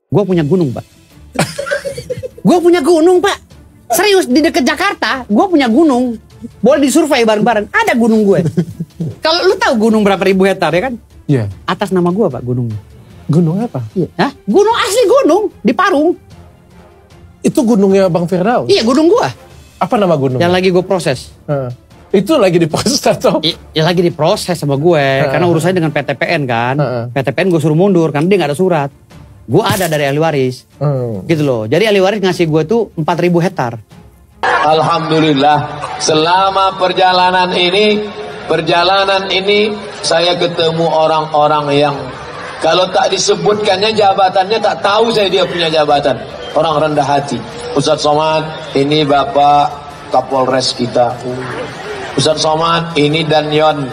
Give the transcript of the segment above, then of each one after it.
Gue punya gunung, Pak. Gue punya gunung, Pak. Serius, di dekat Jakarta, gue punya gunung. Boleh disurvei bareng-bareng. Ada gunung gue. Kalau lu tahu gunung berapa ribu hektar ya kan? Iya. Atas nama gue, Pak, gunungnya. Gunung apa? Iya. Hah? Gunung asli gunung di Parung. Itu gunungnya Bang Firdaus? Iya, gunung gue. Apa nama gunung? Yang lagi gue proses. Itu lagi diproses atau? Ya lagi diproses sama gue. Karena urusannya dengan PTPN kan. PTPN gue suruh mundur karena dia gak ada surat. Gue ada dari ahli waris. Gitu loh. Jadi ahli waris ngasih gue tuh 4.000 hektar. Alhamdulillah. Selama perjalanan ini saya ketemu orang-orang yang kalau tak disebutkannya jabatannya tak tahu saya dia punya jabatan. Orang rendah hati. Ustadz Somad, ini Bapak Kapolres kita. Ustadz Somad, ini Danyon,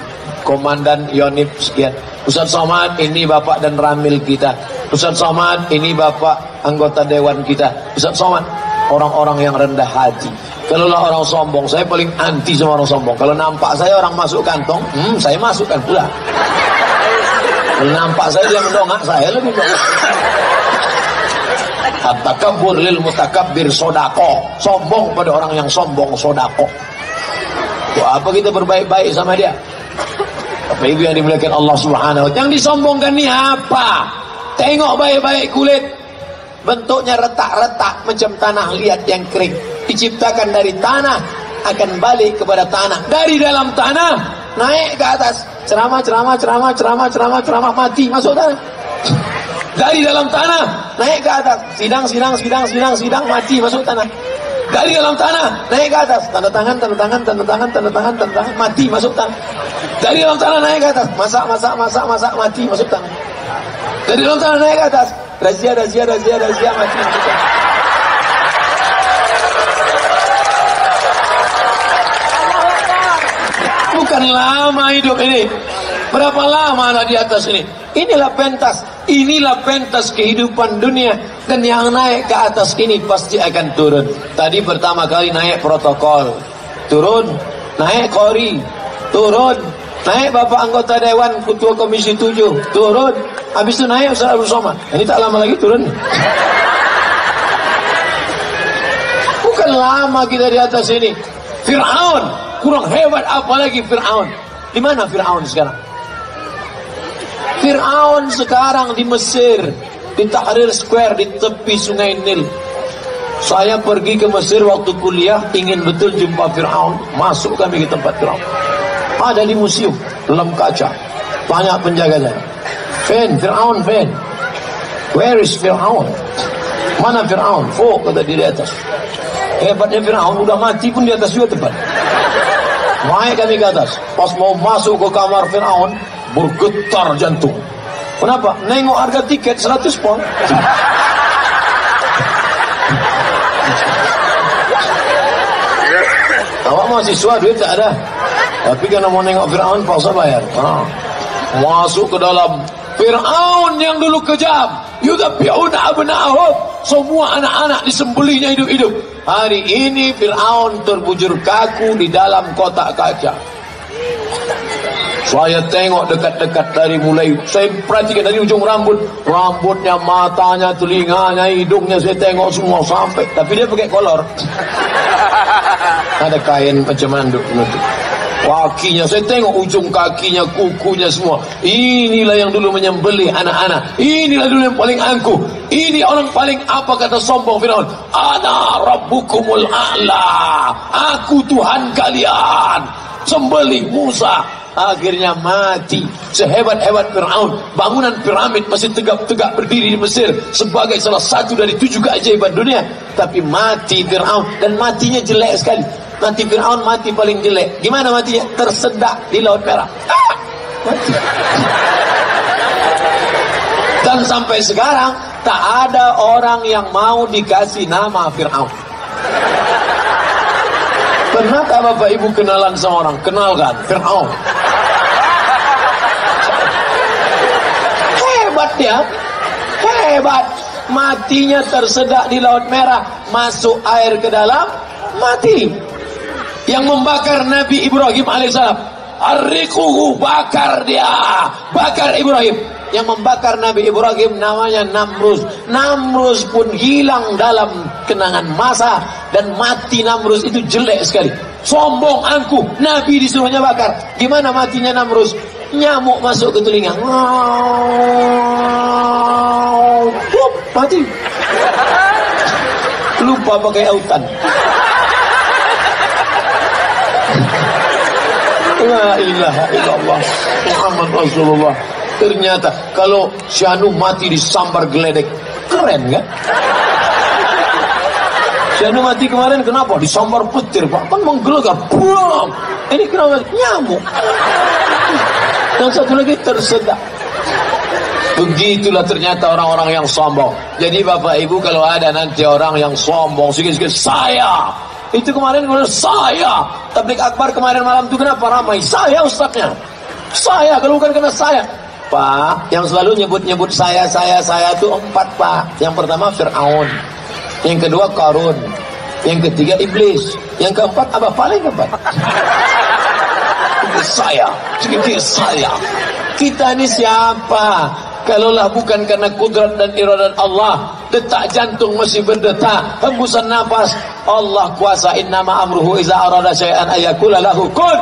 Komandan Yonif sekian. Ustadz Somad, ini Bapak dan Ramil kita. Ustadz Somad, ini Bapak anggota Dewan kita. Ustadz Somad, orang-orang yang rendah hati. Kalau lah orang sombong, saya paling anti sama orang sombong. Kalau nampak saya orang masuk kantong, saya masukkan pula. Kalau nampak saya dia mendongak, saya lebih dongak. At-takabbur lil mutakabbir sodako. Sombong pada orang yang sombong sodako. Wah, apa kita berbaik-baik sama dia? Bapak Ibu yang dimuliakan Allah Subhanahu wa ta'ala. Yang disombongkan ni apa? Tengok baik-baik kulit. Bentuknya retak-retak macam tanah liat yang kering. Diciptakan dari tanah, akan balik kepada tanah. Dari dalam tanah, naik ke atas. Ceramah, mati, masuk tanah. Dari dalam tanah, naik ke atas. Sidang, mati, masuk tanah. Dari dalam tanah, naik ke atas. Tanda tangan, mati, masuk tanah. Dari dalam tanah, naik ke atas. Masak, mati, masuk tanah. Dari dalam tanah, naik ke atas. Razia, mati, masuk tanah. Bukan lama hidup ini. Berapa lama anak di atas ini? Inilah pentas kehidupan dunia. Dan yang naik ke atas ini pasti akan turun. Tadi pertama kali naik protokol, turun. Naik kori, turun. Naik Bapak anggota Dewan, Ketua Komisi 7, turun. Habis itu naik Ustaz Abdul Somad. Ini tak lama lagi turun. Bukan lama kita di atas ini. Fir'aun, kurang hebat apalagi Fir'aun. Di mana Fir'aun sekarang? Fir'aun sekarang di Mesir, di Tahrir Square, di tepi sungai Nil. Saya pergi ke Mesir waktu kuliah, ingin betul jumpa Fir'aun. Masuk kami ke tempat Fir'aun. Ada di museum, dalam kaca. Banyak penjaganya. Fir'aun. Where is Fir'aun? Mana Fir'aun? Kata di atas. Hebatnya Fir'aun, udah mati pun di atas juga tempat. Naik kami ke atas. Pas mau masuk ke kamar Fir'aun, bergetar jantung. Kenapa? Nengok harga tiket 100 pound. Awak mahasiswa, duit tak ada. Tapi karena mau nengok Fir'aun, paksa bayar. Masuk ke dalam. Fir'aun yang dulu kejam, yudabbi'una abna'ahum, semua anak-anak disembelihnya hidup-hidup. Hari ini Fir'aun terbujur kaku di dalam kotak kaca. Saya tengok dekat-dekat dari mulai, saya perhatikan dari ujung rambutnya, matanya, telinganya, hidungnya, saya tengok semua sampai. Tapi dia pakai kolor. Ada kain macam manduk menutup. Kakinya, saya tengok ujung kakinya, kukunya semua. Inilah yang dulu menyembelih anak-anak. Inilah dulu yang paling angkuh. Ini orang paling apa kata sombong Fir'aun? Ana rabbukumul a'la. Aku Tuhan kalian. Sembelih Musa. Akhirnya mati. Sehebat-hebat Fir'aun, bangunan piramid masih tegak-tegak berdiri di Mesir sebagai salah satu dari 7 keajaiban dunia. Tapi mati Fir'aun, dan matinya jelek sekali. Nanti Fir'aun mati paling jelek. Gimana matinya? Tersedak di Laut Merah. Mati. Dan sampai sekarang tak ada orang yang mau dikasih nama Fir'aun. Pernah tak Bapak Ibu kenalan sama orang? Kenalkan, Fir'aun. Hebat dia. Hebat. Matinya tersedak di Laut Merah. Masuk air ke dalam, mati. Yang membakar Nabi Ibrahim alaihissalam, arriquhu, bakar dia, bakar Ibrahim. yang membakar Nabi Ibrahim namanya Namrus. Namrus pun hilang dalam kenangan masa dan mati. Namrus itu jelek sekali. Sombong angkuh, Nabi disuruhnya bakar. Gimana matinya Namrus? Nyamuk masuk ke telinga. Mati. Lupa pakai autan. La ilaha illallah Muhammad Rasulullah. Ternyata kalau Syanu mati disambar geledek, keren kan? Syanu mati kemarin kenapa? Disambar petir, Pak. Kan menggelegar. Buang. Ini kenapa? Nyamuk. Dan satu lagi tersedak. Begitulah ternyata orang-orang yang sombong. Jadi Bapak Ibu kalau ada nanti orang yang sombong sikit-sikit, saya itu kemarin saya tablik akbar kemarin malam itu kenapa ramai? Saya ustadznya. Saya, kalau bukan karena saya. Pak, yang selalu nyebut-nyebut saya itu 4, Pak. Yang pertama Fir'aun, yang kedua Qarun, yang ketiga Iblis, yang keempat apa paling keempat? Saya, sedikit saya. Kita ini siapa? Kalaulah bukan karena kudrat dan iradat Allah, detak jantung masih berdetak, hembusan nafas, Allah kuasa. Innama amruhu iza arada syai'an ayakula lahu kun.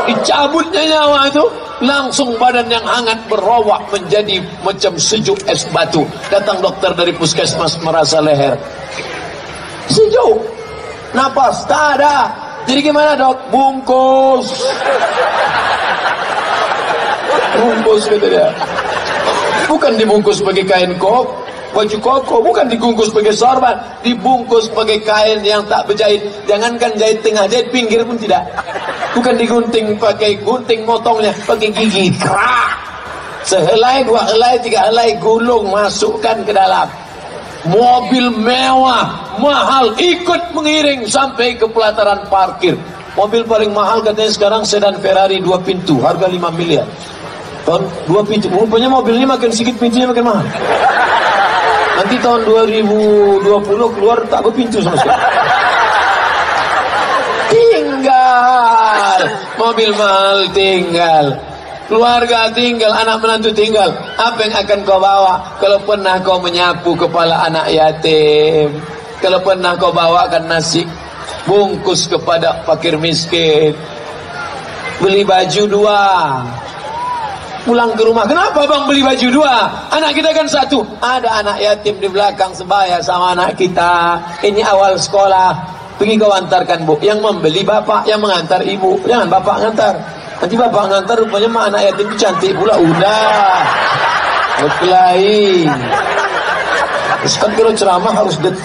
Dicabutnya nyawa itu, langsung badan yang hangat berowak menjadi macam sejuk es batu. Datang dokter dari puskesmas merasa leher. Sejuk. Napas tak ada. Jadi gimana dok? Bungkus. Bungkus kata dia. Bukan dibungkus pakai kain baju koko, bukan dibungkus pakai sorban, dibungkus pakai kain yang tak berjahit. Jangankan jahit tengah, jahit pinggir pun tidak. Bukan digunting pakai gunting motongnya, pakai gigi. Krak. Sehelai, 2 helai, 3 helai gulung masukkan ke dalam. Mobil mewah, mahal ikut mengiring sampai ke pelataran parkir. Mobil paling mahal katanya sekarang sedan Ferrari 2 pintu, harga 5 miliar. Tahun 2 pintu, rupanya mobil ini makin sedikit pintunya makin mahal. Nanti tahun 2020 keluar tak berpintu sama sekali. Tinggal mobil mahal, tinggal keluarga, tinggal anak menantu, tinggal. Apa yang akan kau bawa? Kalau pernah kau menyapu kepala anak yatim, kalau pernah kau bawakan nasi bungkus kepada fakir miskin, beli baju 2, pulang ke rumah. Kenapa bang beli baju 2? Anak kita kan 1. Ada anak yatim di belakang sebaya sama anak kita. Ini awal sekolah. Pergi kau antarkan bu. Yang membeli bapak, yang mengantar ibu. Jangan bapak ngantar. Nanti bapak ngantar rupanya mah anak yatim itu cantik pula. Udah berkelahi. Terus kan kalau ceramah harus detik.